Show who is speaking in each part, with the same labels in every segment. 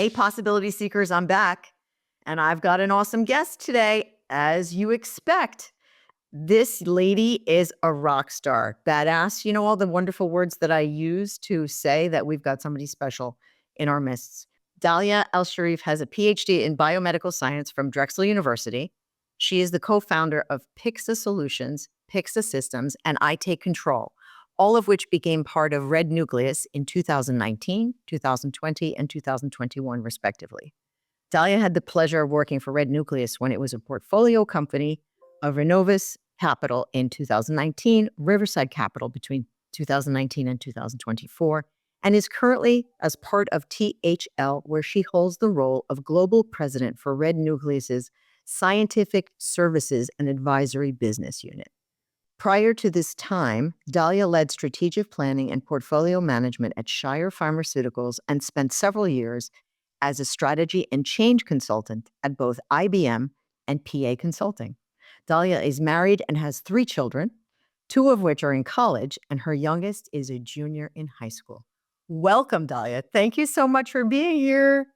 Speaker 1: Hey, possibility seekers, I'm back. And I've got an awesome guest today, as you expect. This lady is a rock star, badass. You know, all the wonderful words that I use to say that we've got somebody special in our midst. Dalia El-Sherif has a Ph.D. in Biomedical Science from Drexel University. She is the co-founder of Pyxa Solutions, Pyxa Systems, and ITakeControl, all of which became part of Red Nucleus in 2019, 2020, and 2021, respectively. Dalia had the pleasure of working for Red Nucleus when it was a portfolio company of Renovus Capital in 2019, Riverside Capital between 2019 and 2024, and is currently as part of THL, where she holds the role of Global President for Red Nucleus's Scientific Services and Advisory Business Unit. Prior to this time, Dalia led strategic planning and portfolio management at Shire Pharmaceuticals and spent several years as a strategy and change consultant at both IBM and PA Consulting. Dalia is married and has 3 children, 2 of which are in college, and her youngest is a junior in high school. Welcome, Dalia. Thank you so much for being here.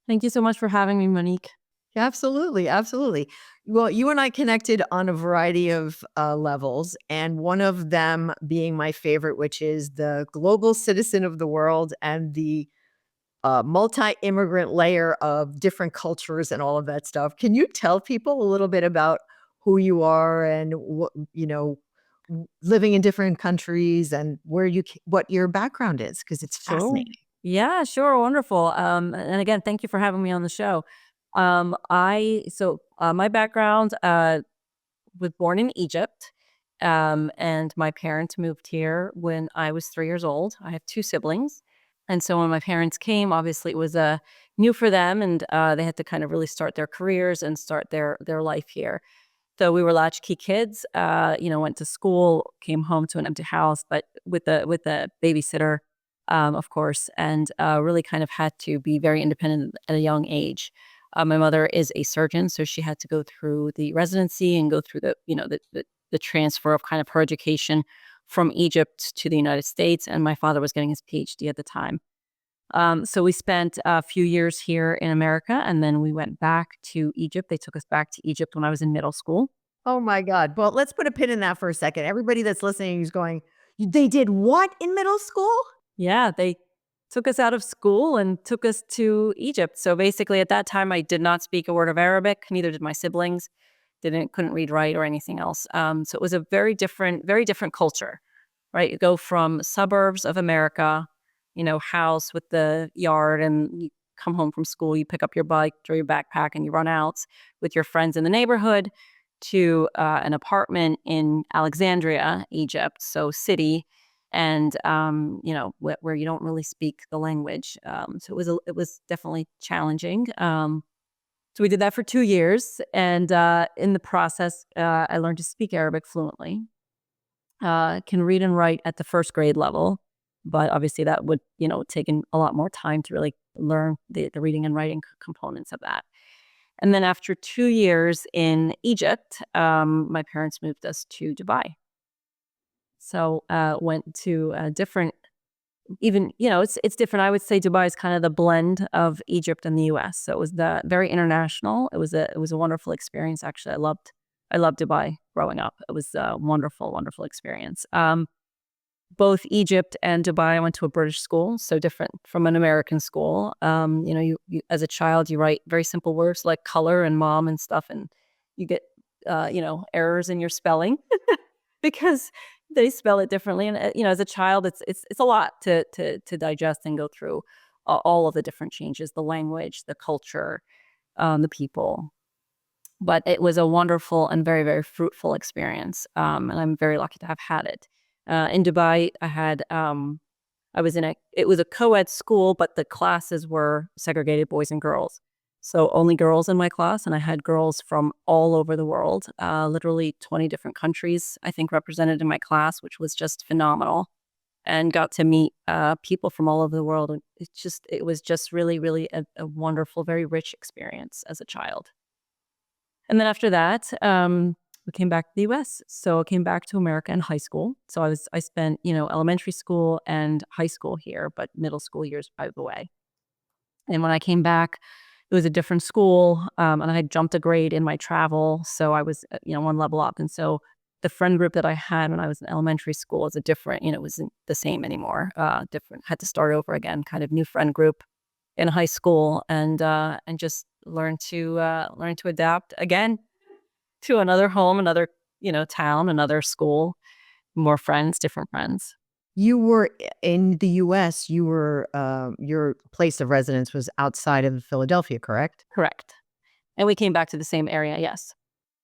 Speaker 2: Thank you so much for having me, Monique.
Speaker 1: Absolutely, absolutely. Well, you and I connected on a variety of levels, and one of them being my favorite, which is the global citizen of the world and the multi-immigrant layer of different cultures and all of that stuff. Can you tell people a little bit about who you are and what, living in different countries and what your background is? Because it's fascinating.
Speaker 2: Yeah, sure. Wonderful. And again, thank you for having me on the show. My background, was born in Egypt, and my parents moved here when I was 3 years old. I have 2 siblings. And so when my parents came, obviously it was new for them, and they had to kind of really start their careers and start their life here. So we were latchkey kids, went to school, came home to an empty house, but with a babysitter, of course, and really kind of had to be very independent at a young age. My mother is a surgeon, so she had to go through the residency and go through the transfer of kind of her education from Egypt to the United States, and my father was getting his Ph.D. at the time. So we spent a few years here in America, and then we went back to Egypt. They took us back to Egypt when I was in middle school.
Speaker 1: Oh my God. Well, let's put a pin in that for a second. Everybody that's listening is going, they did what in middle school?
Speaker 2: Yeah, they took us out of school and took us to Egypt. So basically at that time, I did not speak a word of Arabic. Neither did my siblings. Couldn't read, write, or anything else. So it was a very different culture, right? You go from suburbs of America, house with the yard, and you come home from school, you pick up your bike, throw your backpack, and you run out with your friends in the neighborhood to an apartment in Alexandria, Egypt, so city, and where you don't really speak the language. So it was definitely challenging. So we did that for 2 years, and in the process, I learned to speak Arabic fluently. Can read and write at the first grade level, but obviously that would take a lot more time to really learn the reading and writing components of that. And then after 2 years in Egypt, my parents moved us to Dubai. So went to a different, it's different. I would say Dubai is kind of the blend of Egypt and the U.S. So it was very international. It was a wonderful experience. Actually, I loved Dubai growing up. It was a wonderful, wonderful experience. Both Egypt and Dubai, I went to a British school, so different from an American school. You as a child, you write very simple words like color and mom and stuff, and you get errors in your spelling because they spell it differently. And as a child, it's a lot to digest and go through all of the different changes, the language, the culture, the people. But it was a wonderful and very, very fruitful experience, and I'm very lucky to have had it. In Dubai, it was a co-ed school, but the classes were segregated, boys and girls. So only girls in my class, and I had girls from all over the world, literally 20 different countries, I think, represented in my class, which was just phenomenal, and got to meet people from all over the world. And it was just really, really a wonderful, very rich experience as a child. And then after that, we came back to the U.S. So I came back to America in high school. So I spent, elementary school and high school here, but middle school years out of the way. And when I came back, it was a different school, and I had jumped a grade in my travel, so I was, one level up. And so the friend group that I had when I was in elementary school is a different, it wasn't the same anymore. Different, had to start over again, kind of new friend group in high school, and just learn to adapt again to another home, another town, another school, more friends, different friends.
Speaker 1: You were in the US, your place of residence was outside of Philadelphia, correct?
Speaker 2: Correct. And we came back to the same area. Yes.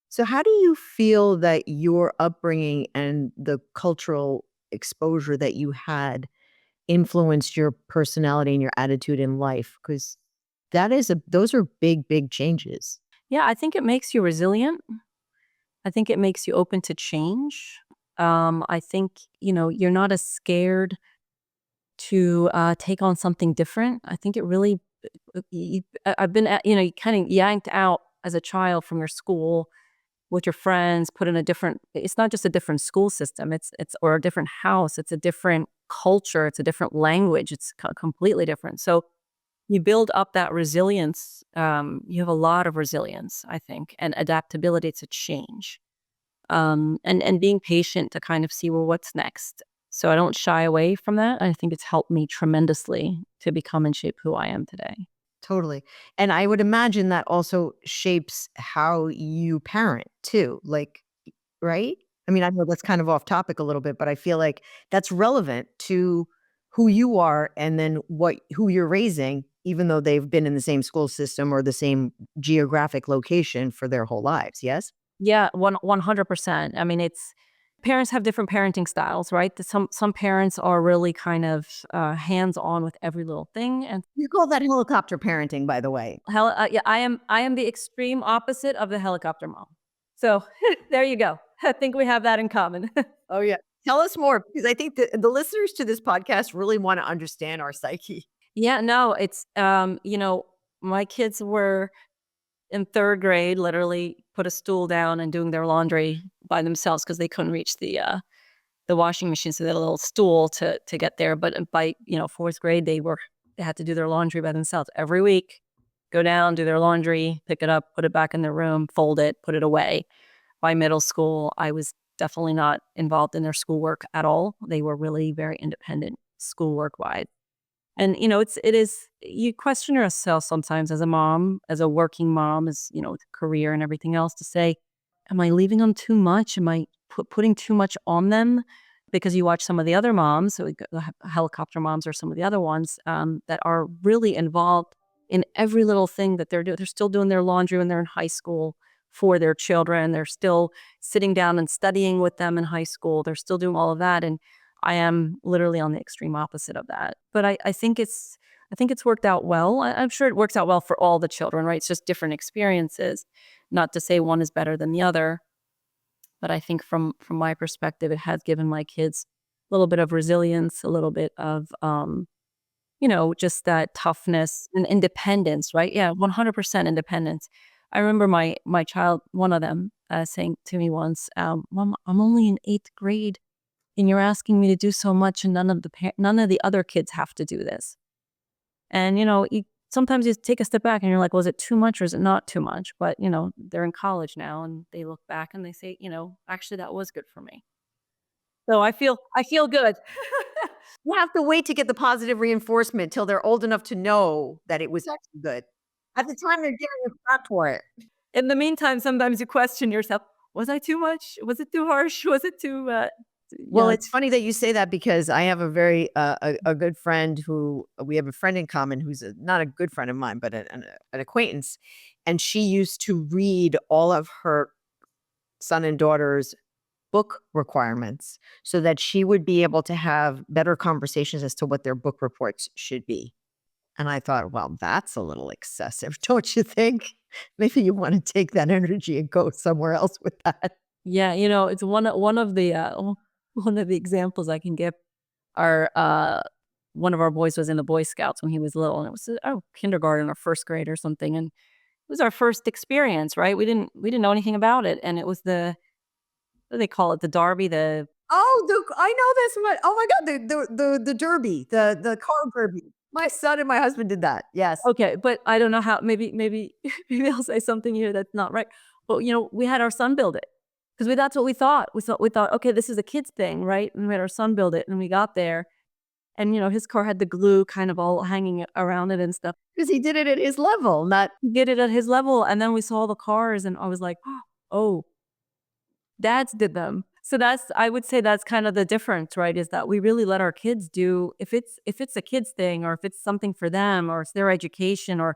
Speaker 1: So how do you feel that your upbringing and the cultural exposure that you had influenced your personality and your attitude in life? Because those are big, big changes.
Speaker 2: Yeah, I think it makes you resilient. I think it makes you open to change. I think, you're not as scared to take on something different. I think it really, I've been, you kind of yanked out as a child from your school with your friends, put in a different, it's not just a different school system, or a different house, it's a different culture, it's a different language, it's completely different. So you build up that resilience. You have a lot of resilience, I think, and adaptability to change, and being patient to kind of see, well, what's next. So I don't shy away from that. I think it's helped me tremendously to become and shape who I am today.
Speaker 1: Totally. And I would imagine that also shapes how you parent too. Like, right? I mean, I know that's kind of off topic a little bit, but I feel like that's relevant to who you are and then who you're raising, even though they've been in the same school system or the same geographic location for their whole lives. Yes?
Speaker 2: Yeah, 100%. I mean, it's parents have different parenting styles, right? Some parents are really kind of hands on with every little thing, and
Speaker 1: You call that helicopter parenting, by the way.
Speaker 2: yeah, I am the extreme opposite of the helicopter mom. So there you go. I think we have that in common.
Speaker 1: Oh, yeah. Tell us more because I think the listeners to this podcast really want to understand our psyche.
Speaker 2: Yeah, no, it's my kids were in third grade, literally put a stool down and doing their laundry by themselves because they couldn't reach the washing machine, so they had a little stool to get there. But by fourth grade, they had to do their laundry by themselves every week. Go down, do their laundry, pick it up, put it back in their room, fold it, put it away. By middle school, I was definitely not involved in their schoolwork at all. They were really very independent schoolwork wise. And you question yourself sometimes as a mom, as a working mom, as with career and everything else, to say, am I leaving them too much? Am I putting too much on them? Because you watch some of the other moms, so the helicopter moms, or some of the other ones that are really involved in every little thing that they're doing. They're still doing their laundry when they're in high school for their children. They're still sitting down and studying with them in high school. They're still doing all of that. And I am literally on the extreme opposite of that. But I think it's worked out well. I'm sure it works out well for all the children, right? It's just different experiences. Not to say one is better than the other, but I think from my perspective, it has given my kids a little bit of resilience, a little bit of just that toughness and independence, right? Yeah, 100% independence. I remember my child, one of them, saying to me once, "Mom, I'm only in 8th grade, and you're asking me to do so much, and none of the other kids have to do this." And sometimes you take a step back and you're like, "Was it too much or is it not too much?" But they're in college now, and they look back and they say, "Actually, that was good for me." So I feel good.
Speaker 1: You have to wait to get the positive reinforcement till they're old enough to know that it was actually good. At the time, they're getting a crap for it.
Speaker 2: In the meantime, sometimes you question yourself, "Was I too much? Was it too harsh? Was it too?"
Speaker 1: Well,
Speaker 2: Yeah.
Speaker 1: it's funny that you say that because I have a very a good friend who we have a friend in common who's not a good friend of mine, but an acquaintance, and she used to read all of her son and daughter's book requirements so that she would be able to have better conversations as to what their book reports should be. And I thought, well, that's a little excessive, don't you think? Maybe you want to take that energy and go somewhere else with that.
Speaker 2: Yeah, it's one of the one of the examples I can give are one of our boys was in the Boy Scouts when he was little, and it was kindergarten or first grade or something, and it was our first experience, right? We didn't know anything about it, and it was what do they call it, the derby, the
Speaker 1: Oh, I know this one. Oh my god, the derby, the car derby. My son and my husband did that. Yes.
Speaker 2: Okay, but I don't know how. Maybe maybe I'll say something here that's not right. But we had our son build it because that's what we thought. We thought, okay, this is a kid's thing, right? And we had our son build it, and we got there, and his car had the glue kind of all hanging around it and stuff.
Speaker 1: Because he did it at his level, not
Speaker 2: He did it at his level, and then we saw the cars, and I was like, oh, dads did them. So I would say that's kind of the difference, right? Is that we really let our kids do, if it's a kid's thing, or if it's something for them, or it's their education, or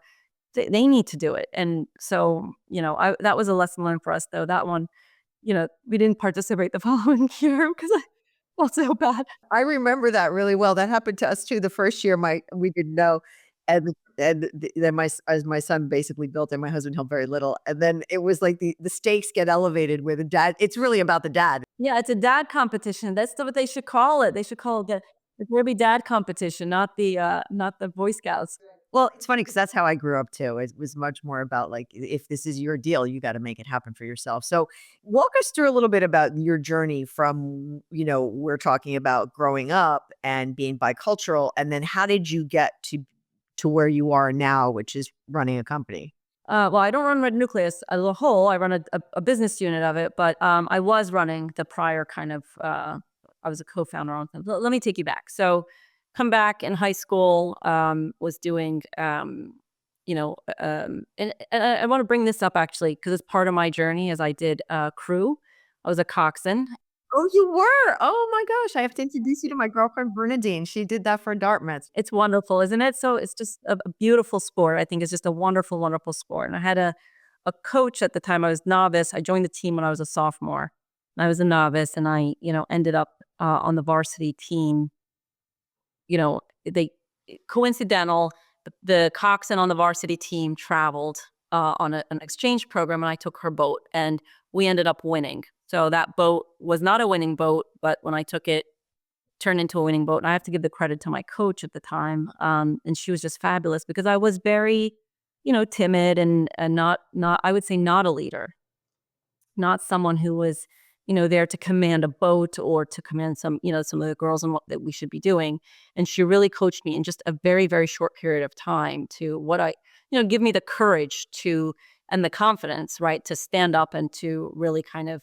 Speaker 2: they need to do it. And so, that was a lesson learned for us, though. That one, we didn't participate the following year because I felt so bad.
Speaker 1: I remember that really well. That happened to us too. The first year, we didn't know, then as my son basically built it, my husband helped very little, and then it was like the stakes get elevated with the dad. It's really about the dad.
Speaker 2: Yeah, it's a dad competition. That's what they should call it. They should call it the Derby Dad competition, not the Boy Scouts.
Speaker 1: Well, it's funny because that's how I grew up too. It was much more about like, if this is your deal, you got to make it happen for yourself. So walk us through a little bit about your journey from, we're talking about growing up and being bicultural, and then how did you get to where you are now, which is running a company?
Speaker 2: Well, I don't run Red Nucleus as a whole. I run a business unit of it, but I was running the prior kind of. I was a co-founder on. Let me take you back. So, come back in high school. Was doing, and I want to bring this up actually because it's part of my journey. As I did crew, I was a coxswain.
Speaker 1: Oh, you were? Oh my gosh, I have to introduce you to my girlfriend Bernadine. She did that for Dartmouth.
Speaker 2: It's wonderful, isn't it? So it's just a beautiful sport. I think it's just a wonderful, wonderful sport. And I had a coach at the time. I was novice. I joined the team when I was a sophomore. And I was a novice, and I, ended up on the varsity team. They coincidental. The coxswain on the varsity team traveled on an exchange program, and I took her boat, and we ended up winning. So that boat was not a winning boat, but when I took it, turned into a winning boat. And I have to give the credit to my coach at the time. And she was just fabulous because I was very, timid and not, I would say not a leader, not someone who was, there to command a boat or to command some of the girls and what that we should be doing. And she really coached me in just a very, very short period of time to give me the courage and the confidence, right, to stand up and to really kind of,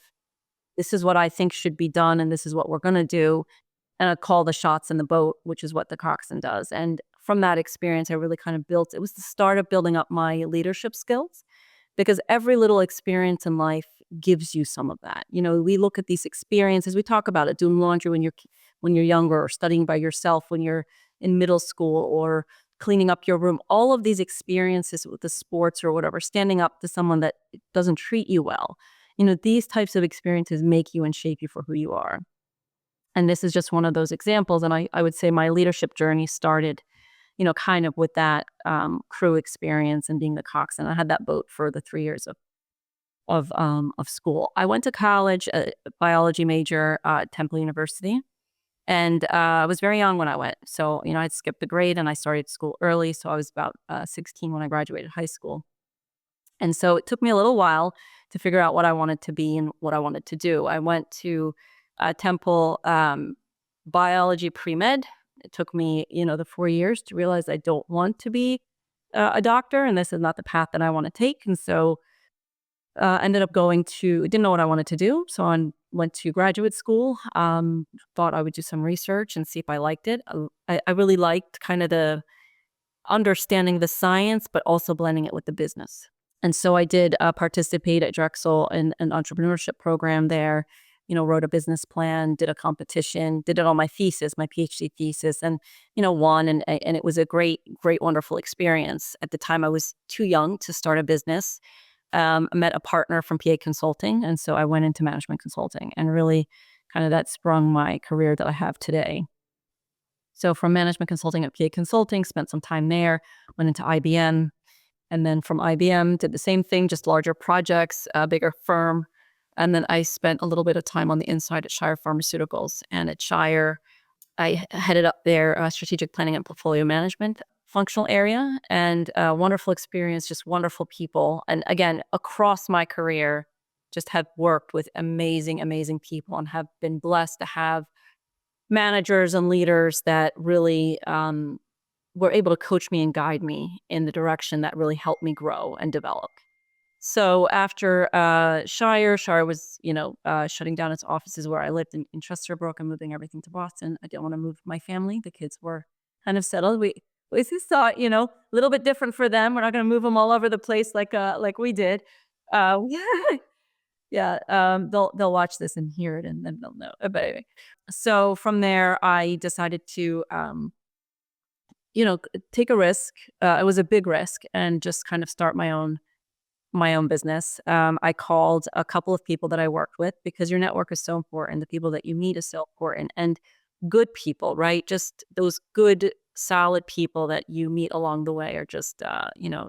Speaker 2: this is what I think should be done, and this is what we're going to do. And I call the shots in the boat, which is what the coxswain does. And from that experience, I really kind of it was the start of building up my leadership skills, because every little experience in life gives you some of that. We look at these experiences, we talk about it, doing laundry when you're younger, or studying by yourself when you're in middle school, or cleaning up your room. All of these experiences with the sports or whatever, standing up to someone that doesn't treat you well. These types of experiences make you and shape you for who you are. And this is just one of those examples. And I would say my leadership journey started, kind of with that crew experience and being the coxswain. I had that boat for the 3 years of school. I went to college, a biology major at Temple University, and I was very young when I went. So, I'd skipped a grade and I started school early. So I was about 16 when I graduated high school. And so it took me a little while to figure out what I wanted to be and what I wanted to do. I went to Temple biology pre-med. It took me, the 4 years to realize I don't want to be a doctor, and this is not the path that I want to take. And so ended up didn't know what I wanted to do. So I went to graduate school, thought I would do some research and see if I liked it. I really liked kind of the understanding the science, but also blending it with the business. And so I did participate at Drexel in an entrepreneurship program there, wrote a business plan, did a competition, did it on my thesis, my Ph.D. thesis, and, won. And it was a great, great, wonderful experience. At the time, I was too young to start a business. I met a partner from PA Consulting. And so I went into management consulting, and really kind of that sprung my career that I have today. So from management consulting at PA Consulting, spent some time there, went into IBM. And then from IBM, did the same thing, just larger projects, a bigger firm. And then I spent a little bit of time on the inside at Shire Pharmaceuticals. And at Shire, I headed up their strategic planning and portfolio management functional area. And wonderful experience, just wonderful people. And again, across my career, just have worked with amazing, amazing people, and have been blessed to have managers and leaders that really were able to coach me and guide me in the direction that really helped me grow and develop. So after Shire was, shutting down its offices where I lived in Chesterbrook and moving everything to Boston. I didn't want to move my family. The kids were kind of settled. We just thought, a little bit different for them. We're not going to move them all over the place like we did. Yeah, they'll watch this and hear it, and then they'll know. But anyway, so from there, I decided to, take a risk. It was a big risk, and just kind of start my own business. I called a couple of people that I worked with, because your network is so important. The people that you meet is so important, and good people, right? Just those good, solid people that you meet along the way are just,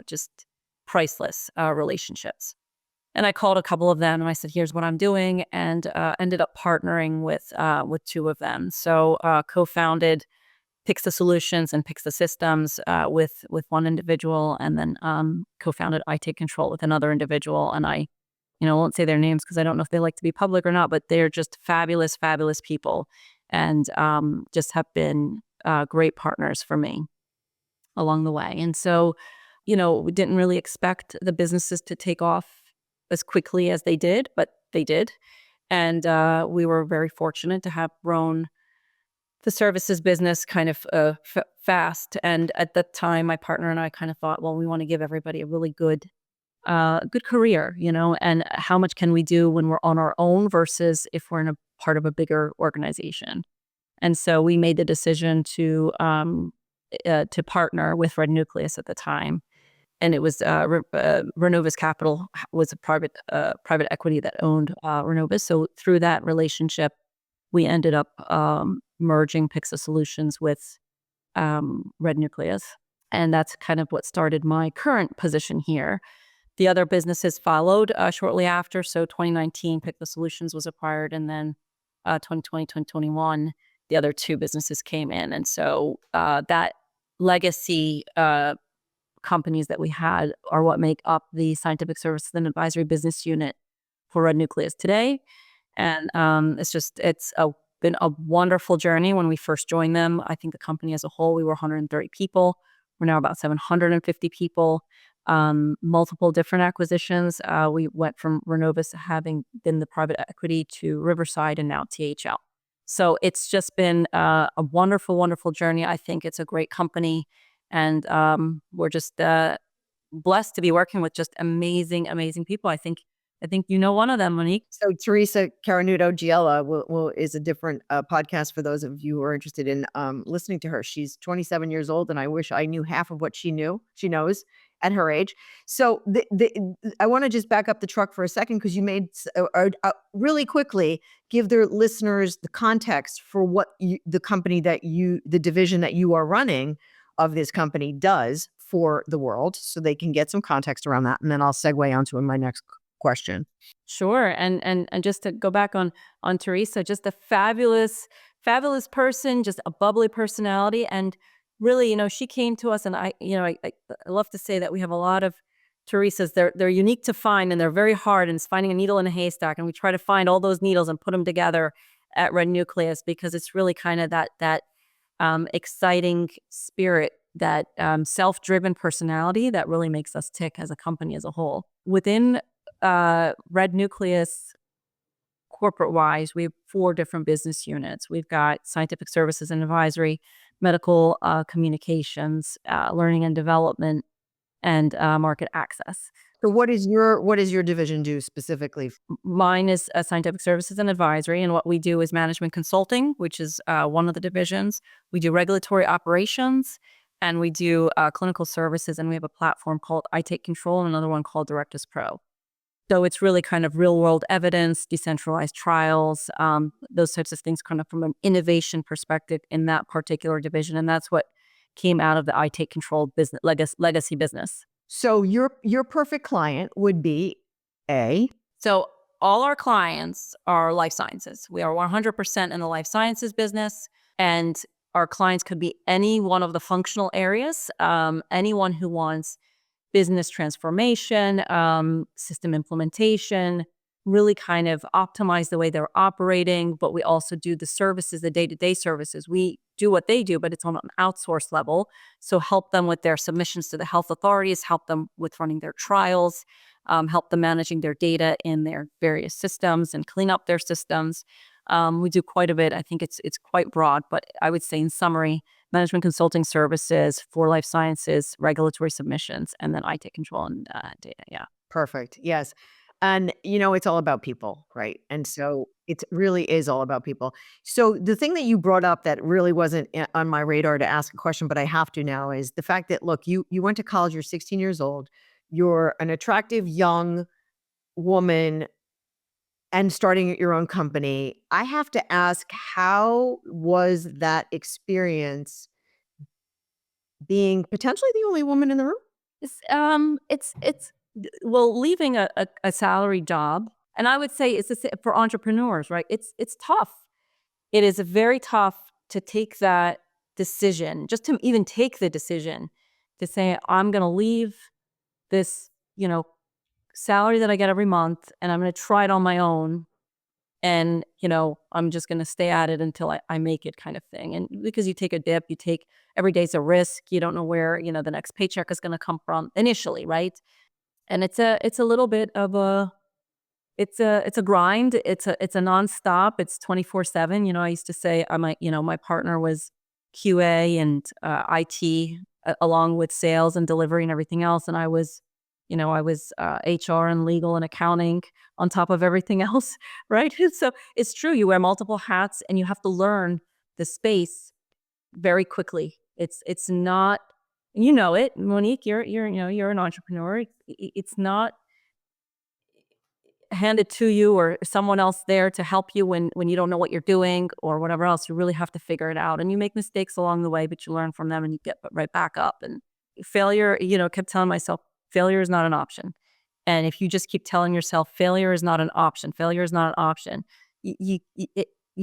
Speaker 2: just priceless relationships. And I called a couple of them and I said, "Here's what I'm doing," and ended up partnering with two of them. So co-founded Pyxa Solutions and Pyxa Systems with one individual, and then co-founded ITakeControl with another individual. And I, won't say their names because I don't know if they like to be public or not, but they're just fabulous, fabulous people, and just have been great partners for me along the way. And so, we didn't really expect the businesses to take off as quickly as they did, but they did. And we were very fortunate to have grown the services business kind of fast. And at that time, my partner and I kind of thought, well, we want to give everybody a really good career, and how much can we do when we're on our own versus if we're in a part of a bigger organization. And so we made the decision to partner with Red Nucleus at the time. And it was Renova's Capital was a private equity that owned Renova. So through that relationship, we ended up merging Pyxa Solutions with Red Nucleus. And that's kind of what started my current position here. The other businesses followed shortly after. So 2019, Pyxa Solutions was acquired, and then 2020, 2021, the other two businesses came in. And so that legacy companies that we had are what make up the scientific services and advisory business unit for Red Nucleus today. And it's been a wonderful journey. When we first joined them, I think the company as a whole, we were 130 people. We're now about 750 people. Multiple different acquisitions. We went from Renovis having been the private equity to Riverside, and now THL. So it's just been a wonderful, wonderful journey. I think it's a great company. And we're just blessed to be working with just amazing, amazing people. I think one of them, Monique.
Speaker 1: So Teresa Caranudo Giella is a different podcast for those of you who are interested in listening to her. She's 27 years old, and I wish I knew half of what she knows at her age. So I want to just back up the truck for a second, because you made really quickly give their listeners the context for what the division that you are running of this company does for the world, so they can get some context around that. And then I'll segue onto my next question.
Speaker 2: Sure. And just to go back on Teresa, just a fabulous, fabulous person, just a bubbly personality. And really, she came to us, and I love to say that we have a lot of Teresas. They're unique to find, and they're very hard, and it's finding a needle in a haystack. And we try to find all those needles and put them together at Red Nucleus, because it's really kind of that exciting spirit, that self-driven personality that really makes us tick as a company as a whole. Within Red Nucleus, corporate-wise, we have 4 different business units. We've got scientific services and advisory, medical communications, learning and development, and market access.
Speaker 1: So what does your division do specifically?
Speaker 2: Mine is scientific services and advisory, and what we do is management consulting, which is one of the divisions. We do regulatory operations, and we do clinical services, and we have a platform called ITakeControl and another one called Directus Pro. So it's really kind of real-world evidence, decentralized trials, those types of things, kind of from an innovation perspective in that particular division, and that's what came out of the ITakeControl business legacy business.
Speaker 1: So your perfect client would be
Speaker 2: So all our clients are life sciences. We are 100% in the life sciences business, and our clients could be any one of the functional areas, anyone who wants business transformation, system implementation, really kind of optimize the way they're operating, but we also do the services, the day-to-day services. We do what they do, but it's on an outsourced level. So help them with their submissions to the health authorities, help them with running their trials, help them managing their data in their various systems and clean up their systems. We do quite a bit. I think it's quite broad, but I would say in summary, management consulting services for life sciences, regulatory submissions, and then ITakeControl and data. Yeah.
Speaker 1: Perfect. Yes. And, it's all about people, right? And so it really is all about people. So the thing that you brought up that really wasn't on my radar to ask a question, but I have to now is the fact that, look, you went to college, you're 16 years old, you're an attractive young woman and starting your own company. I have to ask, how was that experience being potentially the only woman in the room?
Speaker 2: Well, leaving a salary job, and I would say it's for entrepreneurs, right? It's tough. It is very tough to take that decision, just to even take the decision to say, I'm going to leave this, salary that I get every month, and I'm going to try it on my own. And, I'm just going to stay at it until I make it, kind of thing. And because you take a dip, every day's a risk. You don't know where, the next paycheck is going to come from initially, right? And it's a little bit of it's a grind. It's a nonstop. It's 24/7. I used to say my partner was QA and IT, along with sales and delivery and everything else, and I was HR and legal and accounting on top of everything else, right? So it's true. You wear multiple hats, and you have to learn the space very quickly. It's not, it, Monique. You're an entrepreneur. It's not handed to you or someone else there to help you when you don't know what you're doing or whatever else. You really have to figure it out, and you make mistakes along the way, but you learn from them and you get right back up. And failure, kept telling myself failure is not an option. And if you just keep telling yourself failure is not an option, failure is not an option, you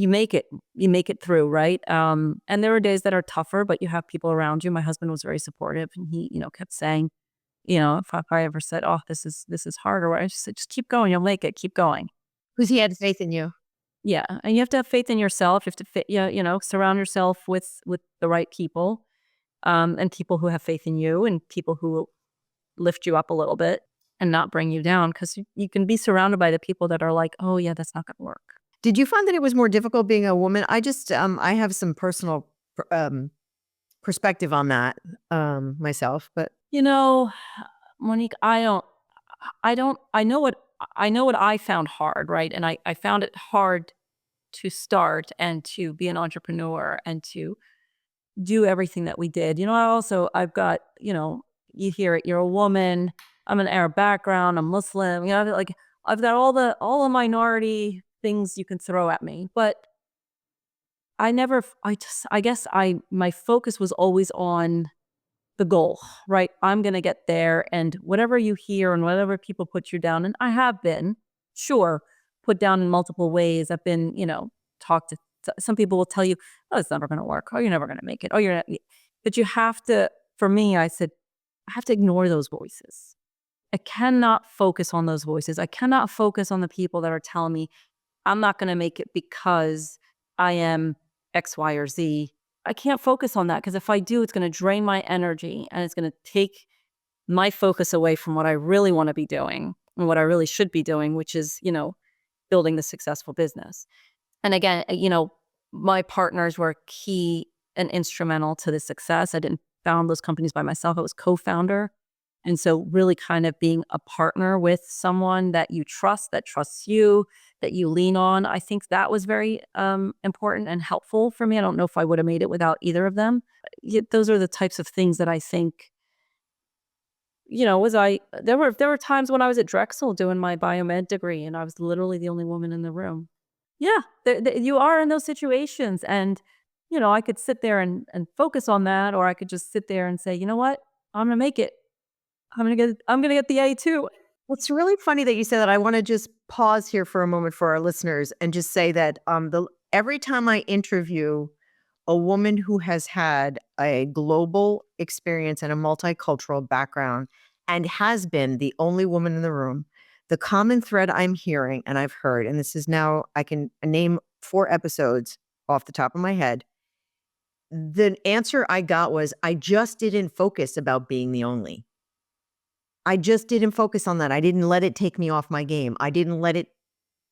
Speaker 2: make it through, right? And there are days that are tougher, but you have people around you. My husband was very supportive, and he, kept saying, if I ever said, "Oh, this is hard," or I just said, "Just keep going, you'll make it. Keep going."
Speaker 1: Because he had faith in you.
Speaker 2: Yeah, and you have to have faith in yourself. You have to yeah, surround yourself with the right people, and people who have faith in you, and people who will lift you up a little bit and not bring you down. Because you can be surrounded by the people that are like, "Oh yeah, that's not going to work."
Speaker 1: Did you find that it was more difficult being a woman? I just, I have some personal perspective on that myself, but
Speaker 2: You know, Monique, I know what I found hard, right? And I found it hard to start and to be an entrepreneur and to do everything that we did. I've got, you hear it, you're a woman, I'm an Arab background, I'm Muslim, I've got all the minority things you can throw at me. But I guess my focus was always on the goal, right? I'm going to get there, and whatever you hear and whatever people put you down, and I have been, sure, put down in multiple ways. I've been, talked to some people will tell you, "Oh, it's never going to work. Oh, you're never going to make it. Oh, you're not." But you have to, for me, I said, I have to ignore those voices. I cannot focus on those voices. I cannot focus on the people that are telling me I'm not going to make it because I am X, Y, or Z. I can't focus on that, because if I do, it's going to drain my energy and it's going to take my focus away from what I really want to be doing and what I really should be doing, which is, building the successful business. And again, my partners were key and instrumental to the success. I didn't found those companies by myself. I was co-founder. And so really kind of being a partner with someone that you trust, that trusts you, that you lean on, I think that was very important and helpful for me. I don't know if I would have made it without either of them. Those are the types of things that I think, there were times when I was at Drexel doing my biomed degree, and I was literally the only woman in the room. Yeah, you are in those situations. And, I could sit there and focus on that, or I could just sit there and say, you know what, I'm going to make it. I'm gonna get the A too.
Speaker 1: it's really funny that you say that. I want to just pause here for a moment for our listeners and just say that every time I interview a woman who has had a global experience and a multicultural background and has been the only woman in the room, The common thread I'm hearing and I've heard, and this is now, I can name 4 episodes off the top of my head. The answer I got was, I just didn't focus about being the only. I just didn't focus on that. I didn't let it take me off my game. I didn't let it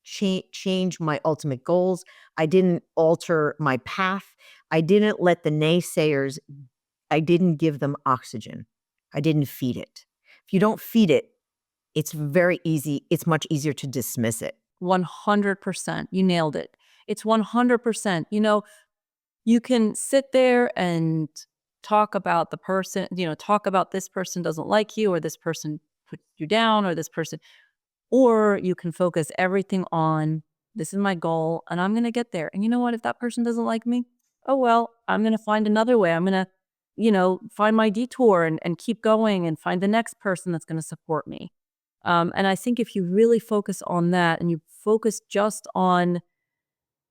Speaker 1: change my ultimate goals. I didn't alter my path. I didn't let the naysayers, I didn't give them oxygen. I didn't feed it. If you don't feed it, it's very easy. It's much easier to dismiss it.
Speaker 2: 100%. You nailed it. It's 100%. You can sit there and talk about the person, talk about this person doesn't like you, or this person put you down, or this person, or you can focus everything on, this is my goal and I'm going to get there. And you know what? If that person doesn't like me, oh, well, I'm going to find another way. I'm going to, find my detour and keep going and find the next person that's going to support me. And I think if you really focus on that and you focus just on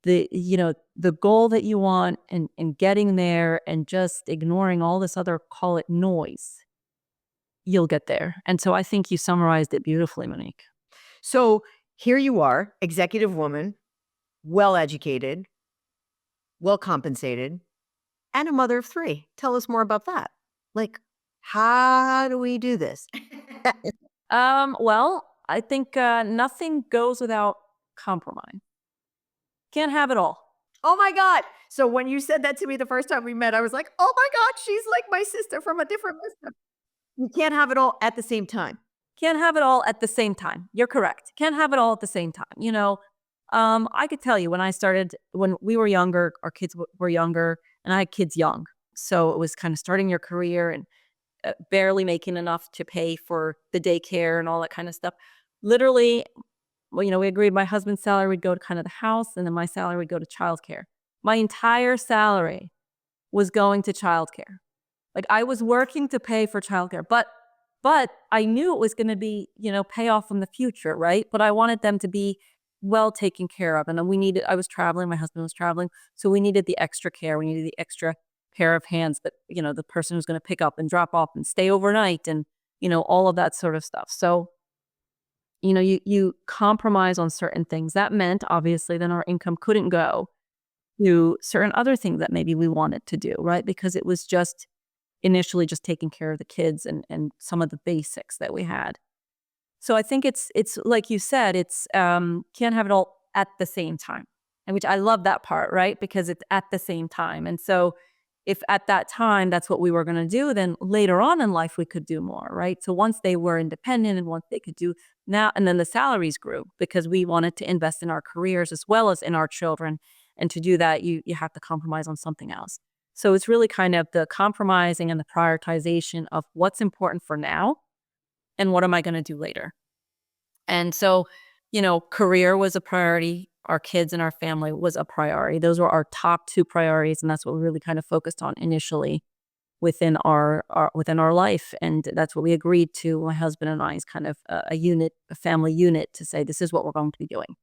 Speaker 2: the goal that you want and getting there and just ignoring all this other, call it noise, you'll get there. And so I think you summarized it beautifully, Monique.
Speaker 1: So here you are, executive woman, well-educated, well-compensated, and a mother of 3. Tell us more about that. Like, how do we do this?
Speaker 2: Well, I think nothing goes without compromise. Can't have it all.
Speaker 1: Oh my God. So when you said that to me the first time we met, I was like, oh my God, she's like my sister from a different mister. You can't have it all at the same time.
Speaker 2: Can't have it all at the same time. You're correct. Can't have it all at the same time. I could tell you when we were younger, our kids were younger, and I had kids young. So it was kind of starting your career and barely making enough to pay for the daycare and all that kind of stuff. Literally, we agreed my husband's salary would go to kind of the house, and then my salary would go to childcare. My entire salary was going to childcare. Like, I was working to pay for childcare, but I knew it was going to be, payoff in the future, right? But I wanted them to be well taken care of. And then I was traveling, my husband was traveling. So we needed the extra care. We needed the extra pair of hands that, the person who's going to pick up and drop off and stay overnight and, all of that sort of stuff. So, you compromise on certain things. That meant, obviously, then our income couldn't go to certain other things that maybe we wanted to do, right? Because it was just initially just taking care of the kids and some of the basics that we had. So I think it's like you said, it's can't have it all at the same time. And which I love that part, right? Because it's at the same time. And so if at that time that's what we were going to do, then later on in life we could do more, right? So once they were independent and once they could do now, and then the salaries grew because we wanted to invest in our careers as well as in our children. And to do that, you have to compromise on something else. So it's really kind of the compromising and the prioritization of what's important for now and what am I going to do later. And so, career was a priority. Our kids and our family was a priority. Those were our top 2 priorities. And that's what we really kind of focused on initially within our life. And that's what we agreed to, my husband and I, is kind of a family unit, to say, this is what we're going to be doing.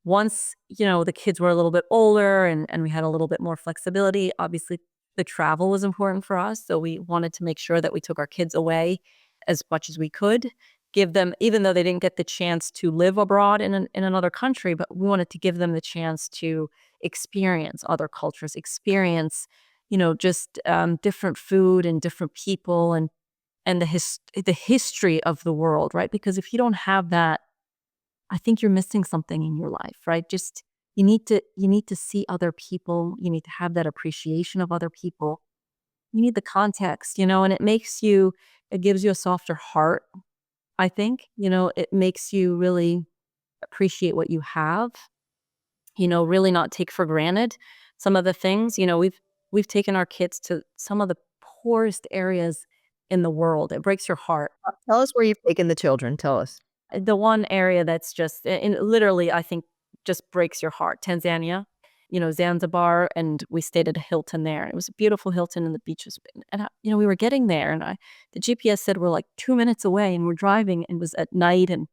Speaker 2: Once, the kids were a little bit older and we had a little bit more flexibility, obviously the travel was important for us. So we wanted to make sure that we took our kids away as much as we could, give them, even though they didn't get the chance to live abroad in another country, but we wanted to give them the chance to experience other cultures, experience, just different food and different people and the history of the world, right? Because if you don't have that, I think you're missing something in your life, right? Just you need to see other people. You need to have that appreciation of other people. You need the context, and it gives you a softer heart. I think, it makes you really appreciate what you have, really not take for granted some of the things. We've taken our kids to some of the poorest areas in the world. It breaks your heart.
Speaker 1: Tell us where you've taken the children. Tell us.
Speaker 2: The one area that's just, literally, I think, just breaks your heart, Tanzania, Zanzibar, and we stayed at a Hilton there. It was a beautiful Hilton and the beaches. And, we were getting there, and the GPS said we're like 2 minutes away, and we're driving, and it was at night. And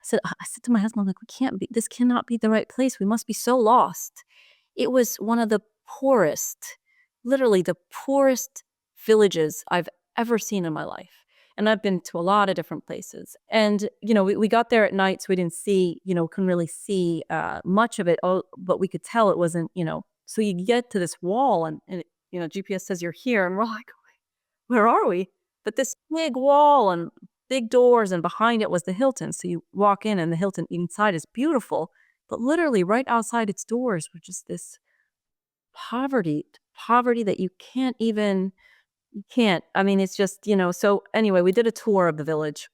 Speaker 2: I said to my husband, I'm like, this cannot be the right place. We must be so lost. It was one of the poorest, literally the poorest villages I've ever seen in my life. And I've been to a lot of different places. And, we got there at night, so we didn't see, couldn't really see much of it. Oh, but we could tell it wasn't, so you get to this wall and GPS says you're here. And we're like, where are we? But this big wall and big doors, and behind it was the Hilton. So you walk in, and the Hilton inside is beautiful. But literally right outside its doors was just this poverty that you can't. I mean, it's just, so anyway, we did a tour of the village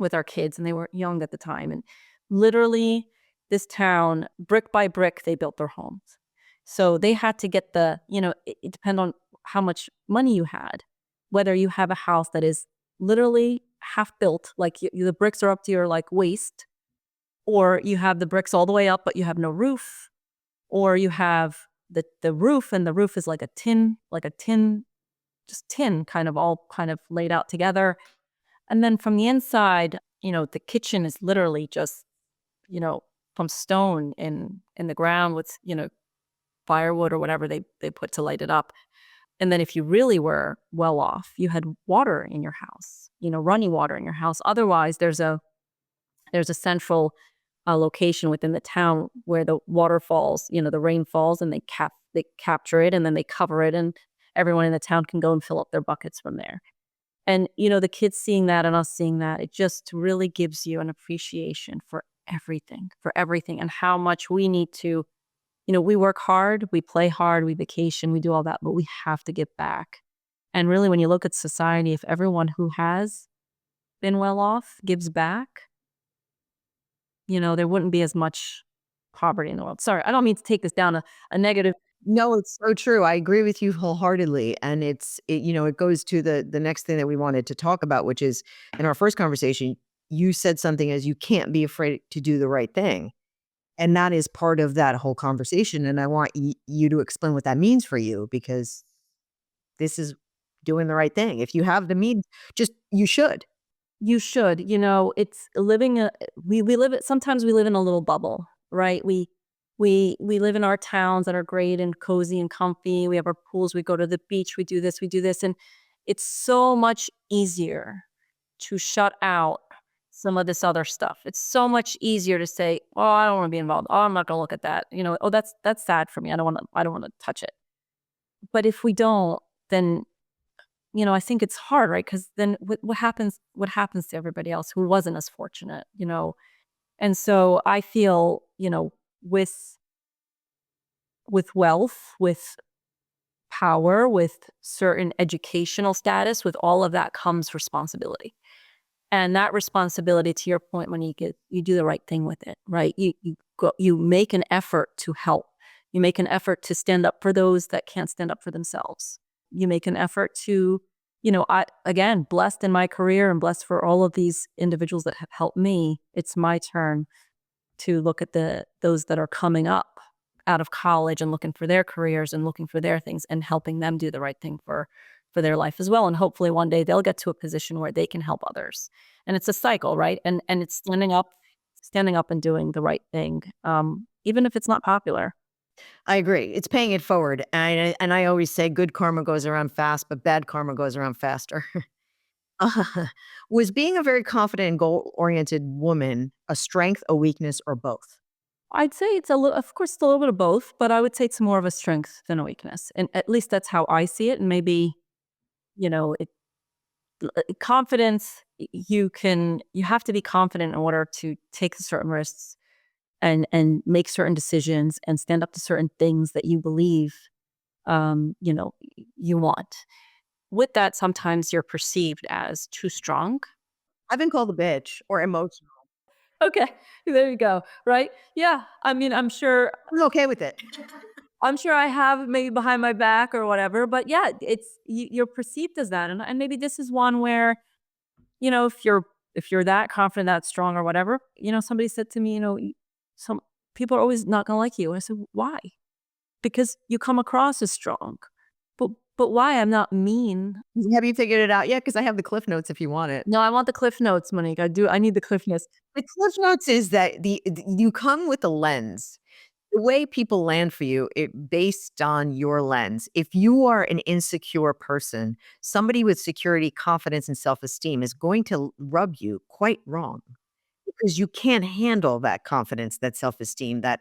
Speaker 2: with our kids, and they were young at the time. And literally, this town, brick by brick, they built their homes. So they had to get it depends on how much money you had, whether you have a house that is literally half built, like the bricks are up to your like waist, or you have the bricks all the way up, but you have no roof, or you have the roof, and the roof is like a tin, just tin, kind of all kind of laid out together. And then from the inside, the kitchen is literally just, from stone in the ground with, firewood or whatever they put to light it up. And then if you really were well off, you had water in your house, running water in your house. Otherwise, there's a central location within the town where the water falls, the rain falls, and they capture it, and then they cover it, and everyone in the town can go and fill up their buckets from there. And, the kids seeing that and us seeing that, it just really gives you an appreciation for everything, and how much we need to, we work hard, we play hard, we vacation, we do all that, but we have to get back. And really, when you look at society, if everyone who has been well off gives back, there wouldn't be as much poverty in the world. Sorry, I don't mean to take this down a negative.
Speaker 1: No, it's so true. I agree with you wholeheartedly. And it goes to the next thing that we wanted to talk about, which is in our first conversation, you said something as you can't be afraid to do the right thing. And that is part of that whole conversation. And I want you to explain what that means for you, because this is doing the right thing. If you have the means, you should.
Speaker 2: You should. It's living sometimes we live in a little bubble, right? We live in our towns that are great and cozy and comfy. We have our pools, we go to the beach, we do this. And it's so much easier to shut out some of this other stuff. It's so much easier to say, "Oh, I don't want to be involved. Oh, I'm not going to look at that." "Oh, that's sad for me. I don't want to touch it." But if we don't, then I think it's hard, right? Because then what happens to everybody else who wasn't as fortunate, And so I feel, with wealth, with power, with certain educational status, with all of that comes responsibility. And that responsibility, to your point, Monique, you do the right thing with it, right? You make an effort to help. You make an effort to stand up for those that can't stand up for themselves. You make an effort to, again, blessed in my career and blessed for all of these individuals that have helped me. It's my turn to look at those that are coming up out of college and looking for their careers and looking for their things and helping them do the right thing for their life as well. And hopefully one day they'll get to a position where they can help others. And it's a cycle, right? And it's standing up and doing the right thing, even if it's not popular.
Speaker 1: I agree. It's paying it forward. And I always say good karma goes around fast, but bad karma goes around faster. Was being a very confident and goal-oriented woman a strength, a weakness, or both?
Speaker 2: I'd say it's of course, it's a little bit of both, but I would say it's more of a strength than a weakness. And at least that's how I see it. And maybe, confidence, you have to be confident in order to take certain risks and make certain decisions and stand up to certain things that you believe, you want. With that, sometimes you're perceived as too strong.
Speaker 1: I've been called a bitch or emotional.
Speaker 2: Okay, there you go. Right? Yeah. I mean, I'm sure
Speaker 1: I'm okay with it.
Speaker 2: I have maybe behind my back or whatever, but yeah, you're perceived as that, and maybe this is one where, if you're that confident, that strong, or whatever. Somebody said to me, some people are always not gonna like you. I said, why? Because you come across as strong. But why? I'm not mean.
Speaker 1: Have you figured it out yet? Because I have the Cliff Notes if you want it.
Speaker 2: No, I want the Cliff Notes, Monique. I need the Cliff Notes.
Speaker 1: The Cliff Notes is that you come with a lens. the way people land for you, it based on your lens. If you are an insecure person, somebody with security, confidence, and self-esteem is going to rub you quite wrong because you can't handle that confidence, that self-esteem, that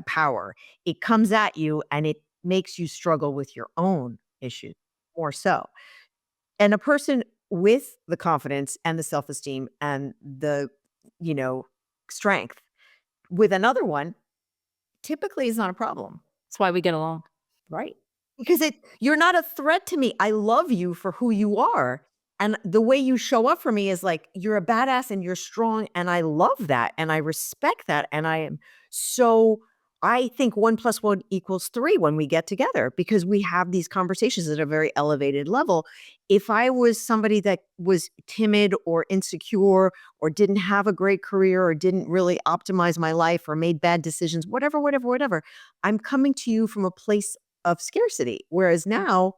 Speaker 1: power. It comes at you and it makes you struggle with your own issues more so. And a person with the confidence and the self-esteem and the, you know, strength with another one typically is not a problem.
Speaker 2: That's why we get along.
Speaker 1: Right. Because you're not a threat to me. I love you for who you are. And the way you show up for me is like you're a badass and you're strong. And I love that. And I respect that. And I am so I think 1 + 1 = 3 when we get together because we have these conversations at a very elevated level. If I was somebody that was timid or insecure or didn't have a great career or didn't really optimize my life or made bad decisions, whatever, I'm coming to you from a place of scarcity. Whereas now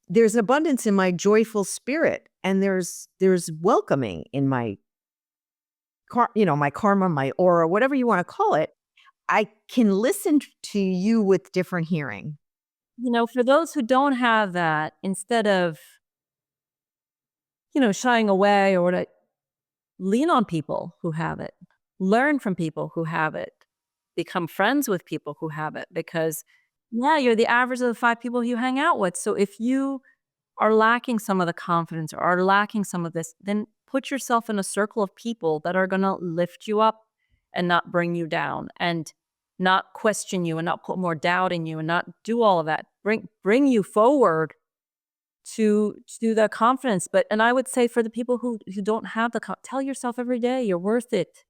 Speaker 1: there's abundance in my joyful spirit and there's welcoming in my my karma, my aura, whatever you want to call it. I can listen to you with different hearing.
Speaker 2: For those who don't have that, instead of, shying away or what, lean on people who have it, learn from people who have it, become friends with people who have it, because yeah, you're the average of the 5 people you hang out with. So if you are lacking some of the confidence or are lacking some of this, then put yourself in a circle of people that are going to lift you up and not bring you down and not question you and not put more doubt in you and not do all of that. Bring you forward to the confidence. And I would say for the people who don't have tell yourself every day you're worth it.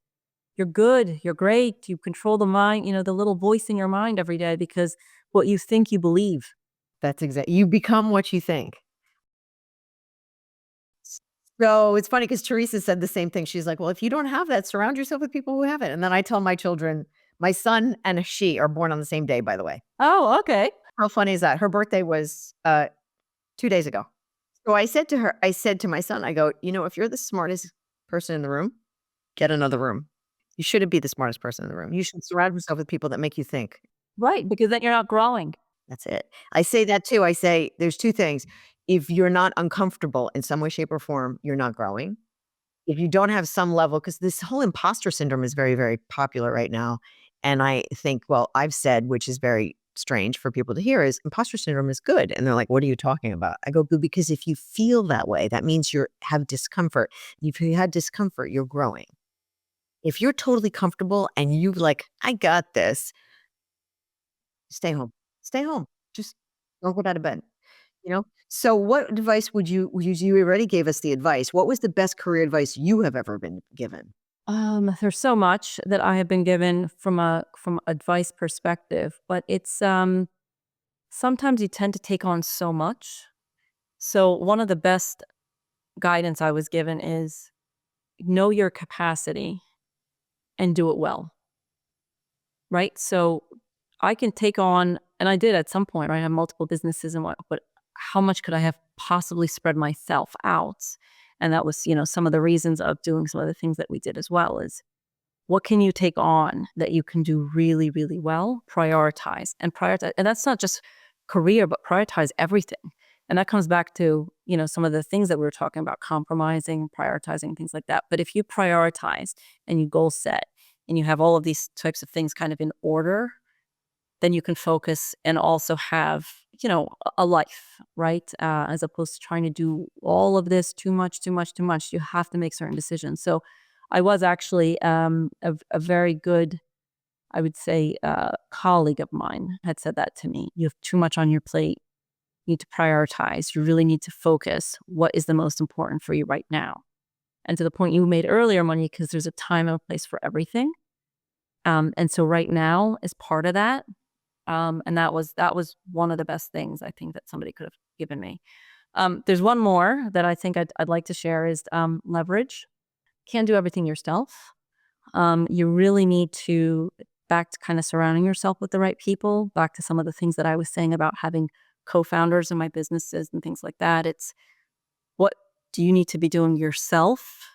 Speaker 2: You're good. You're great. You control the mind, the little voice in your mind every day, because what you think you believe.
Speaker 1: That's exactly you become what you think. So it's funny because Teresa said the same thing. She's like, well, if you don't have that, surround yourself with people who have it. And then I tell my children, my son and she are born on the same day, by the way.
Speaker 2: Oh, okay.
Speaker 1: How funny is that? Her birthday was 2 days ago. So I said to my son, I go, if you're the smartest person in the room, get another room. You shouldn't be the smartest person in the room. You should surround yourself with people that make you think.
Speaker 2: Right, because then you're not growing.
Speaker 1: That's it. I say that too. I say there's two things. If you're not uncomfortable in some way, shape, or form, you're not growing. If you don't have some level, because this whole imposter syndrome is very, very popular right now. And I think, well, I've said, which is very strange for people to hear, is imposter syndrome is good. And they're like, what are you talking about? I go, because if you feel that way, that means you have discomfort. If you had discomfort, you're growing. If you're totally comfortable and you like, I got this, stay home. Stay home. Just don't go out of bed. So what advice you already gave us the advice. What was the best career advice you have ever been given?
Speaker 2: There's so much that I have been given from advice perspective, but it's sometimes you tend to take on so much. So one of the best guidance I was given is know your capacity and do it well. Right? So I can take on, and I did at some point, right? I have multiple businesses and but how much could I have possibly spread myself out? And that was, some of the reasons of doing some of the things that we did as well is what can you take on that you can do really, really well? Prioritize. And that's not just career, but prioritize everything. And that comes back to, some of the things that we were talking about, compromising, prioritizing, things like that. But if you prioritize and you goal set and you have all of these types of things kind of in order, then you can focus and also have, a life, right? As opposed to trying to do all of this too much. You have to make certain decisions. So I was actually a very good, I would say, colleague of mine had said that to me. You have too much on your plate. You need to prioritize. You really need to focus. What is the most important for you right now? And to the point you made earlier, Monique, because there's a time and a place for everything. And so right now is part of that. And that was one of the best things I think that somebody could have given me. There's one more that I think I'd like to share is leverage. Can't do everything yourself. You really need to, back to kind of surrounding yourself with the right people, back to some of the things that I was saying about having co-founders in my businesses and things like that. It's what do you need to be doing yourself?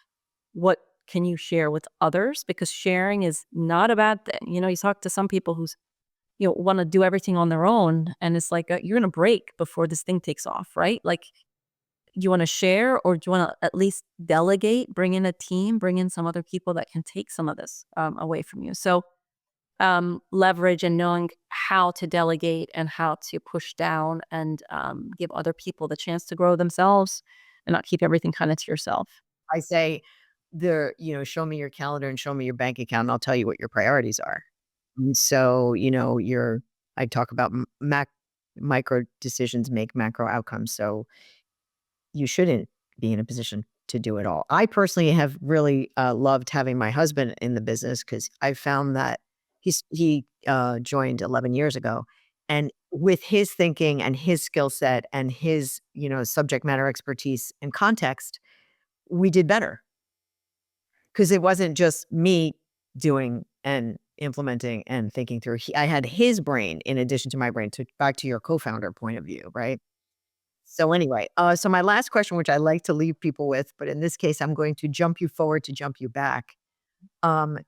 Speaker 2: What can you share with others? Because sharing is not a bad thing. You talk to some people who's want to do everything on their own. And it's like, you're going to break before this thing takes off, right? Like, do you want to share, or do you want to at least delegate, bring in a team, bring in some other people that can take some of this away from you? So leverage and knowing how to delegate and how to push down and give other people the chance to grow themselves and not keep everything kind of to yourself.
Speaker 1: I say, show me your calendar and show me your bank account, and I'll tell you what your priorities are. And so, I talk about micro decisions make macro outcomes. So you shouldn't be in a position to do it all. I personally have really loved having my husband in the business, because I found that he joined 11 years ago. And with his thinking and his skill set and his, subject matter expertise and context, we did better, because it wasn't just me doing and implementing and thinking through. I had his brain in addition to my brain, to back to your co-founder point of view, right? So anyway, so my last question, which I like to leave people with, but in this case, I'm going to jump you forward to jump you back.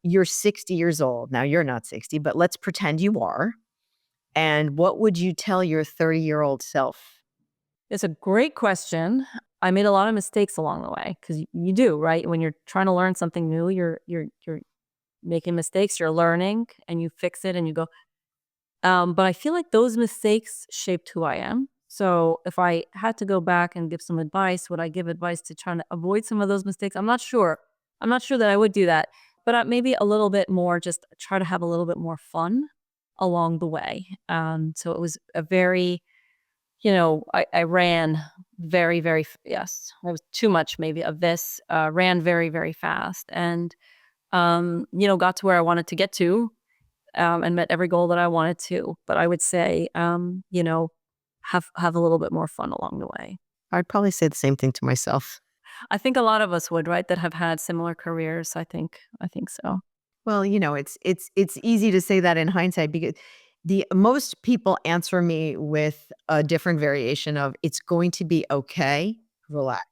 Speaker 1: You're 60 years old. Now, you're not 60, but let's pretend you are. And what would you tell your 30-year-old self?
Speaker 2: It's a great question. I made a lot of mistakes along the way, because you do, right? When you're trying to learn something new, you're making mistakes, you're learning, and you fix it and you go. But I feel like those mistakes shaped who I am. So if I had to go back and give some advice, would I give advice to try to avoid some of those mistakes? I'm not sure. I'm not sure that I would do that, but maybe a little bit more, just try to have a little bit more fun along the way. So it was a very, I ran very, very, yes, I was too much maybe of this, ran very, very fast, and, got to where I wanted to get to, and met every goal that I wanted to. But I would say, have a little bit more fun along the way.
Speaker 1: I'd probably say the same thing to myself.
Speaker 2: I think a lot of us would, right, that have had similar careers. I think so.
Speaker 1: Well, it's easy to say that in hindsight, because the most people answer me with a different variation of, it's going to be okay, relax.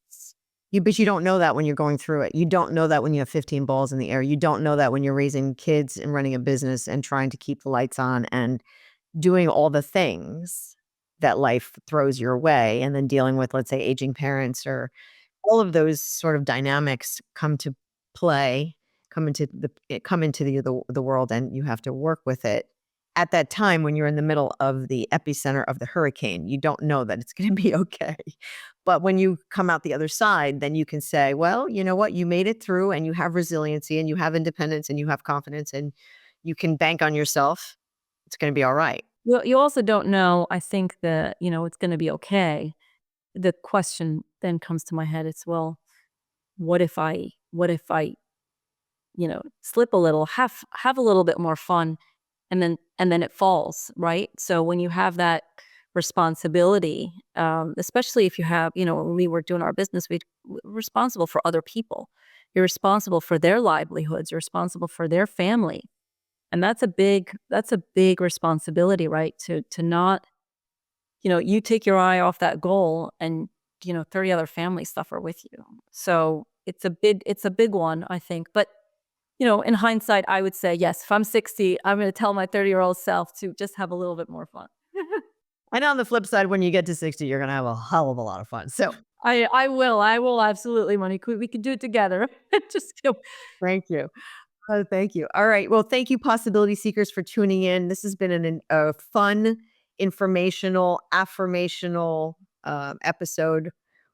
Speaker 1: But you don't know that when you're going through it. You don't know that when you have 15 balls in the air. You don't know that when you're raising kids and running a business and trying to keep the lights on and doing all the things that life throws your way, and then dealing with, let's say, aging parents, or all of those sort of dynamics come to play, come into the world, and you have to work with it. At that time, when you're in the middle of the epicenter of the hurricane, you don't know that it's going to be okay. But when you come out the other side, then you can say, well, you know what? You made it through, and you have resiliency, and you have independence, and you have confidence, and you can bank on yourself. It's going to be all right.
Speaker 2: Well, you also don't know, I think, that, it's going to be okay. The question then comes to my head. It's, well, what if I, slip a little, have a little bit more fun, and then it falls, right? So when you have that responsibility, especially if you have, when we were doing our business, we're responsible for other people. You're responsible for their livelihoods. You're responsible for their family. And that's a big responsibility, right? To not, you take your eye off that goal, and, 30 other families suffer with you. So it's a big one, I think. But, in hindsight, I would say, yes, if I'm 60, I'm going to tell my 30-year-old self to just have a little bit more fun.
Speaker 1: And on the flip side, when you get to 60, you're going to have a hell of a lot of fun. So
Speaker 2: I will absolutely, Monique. We can do it together. Just
Speaker 1: thank you. Oh, thank you. All right. Well, thank you, Possibility Seekers, for tuning in. This has been a fun, informational, affirmational episode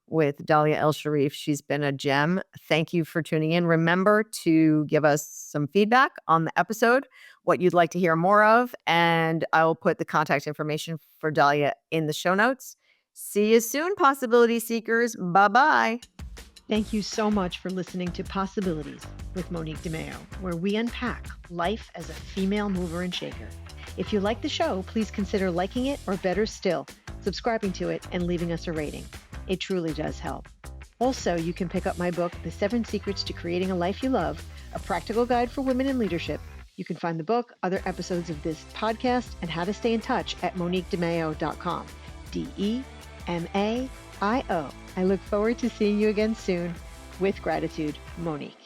Speaker 1: with Dalia El-Sherif. She's been a gem. Thank you for tuning in. Remember to give us some feedback on the episode, what you'd like to hear more of, and I will put the contact information for Dalia in the show notes. See you soon, Possibility Seekers. Bye-bye. Thank you so much for listening to Possibilities with Monique de Maio, where we unpack life as a female mover and shaker. If you like the show, please consider liking it, or better still, subscribing to it and leaving us a rating. It truly does help. Also, you can pick up my book, The 7 Secrets to Creating a Life You Love, a practical guide for women in leadership. You can find the book, other episodes of this podcast, and how to stay in touch at moniquedemaio.com. DEMAIO. I look forward to seeing you again soon. With gratitude, Monique.